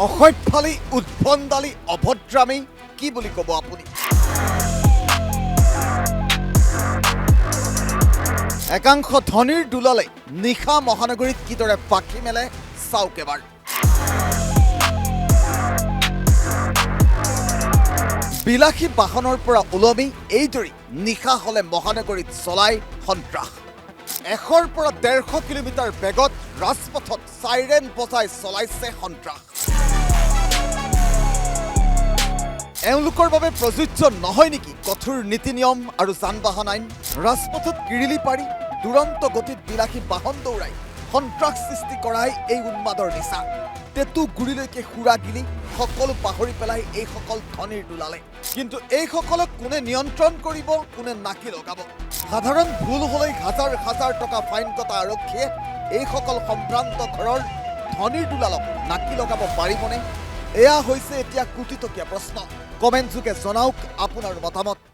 অসভ্যালি উদ্ভণ্ডালি অভদ্ৰামী কি বুলি ক'ব আপুনি একাংশ ধনীৰ দুলালে নিশা মহানগৰীত কিদৰে পাখি মেলে চাওক এবাৰ বিলাসী বাহনৰ পৰা ওলমি এইদৰে নিশা হলে মহানগৰীত চলায় সন্ত্ৰাস 100 পৰা 150 কিলোমিটাৰ বেগত ৰাজপথত সাইৰেন বজাই চলাইছে সন্ত্ৰাস এওঁলোকৰ বাবে প্ৰযোজ্য নহয় নেকি কঠোৰ নীতি নিয়ম আৰু যান-বাহন আইন ৰাজপথত কিৰিলি পাৰি দুৰন্ত গতিত বিলাসী বাহন দৌৰাই সন্ত্ৰাস সৃষ্টি কৰাই এই উন্মাদৰ নিচা তেতু গুৰিলৈকে খুৰা গিলি সকলো পাহৰি পেলাই এই সকল ধনীৰ দুলালে কিন্তু এই সকলক কোনে নিয়ন্ত্ৰণ কৰিব কোনে নাকি লগাব সাধাৰণ ভুল হলেই হাজাৰ হাজাৰ টকা ফাইন কটা আৰক্ষীয়ে এই সকল সম্ভ্ৰান্ত ঘৰৰ ধনীৰ দুলালক নাকি লগাব পাৰিবনে এয়া হৈছে এতিয়া কোটিটকীয়া প্ৰশ্ন কমেন্ট যোগে জনাওক আপোনাৰ মতামত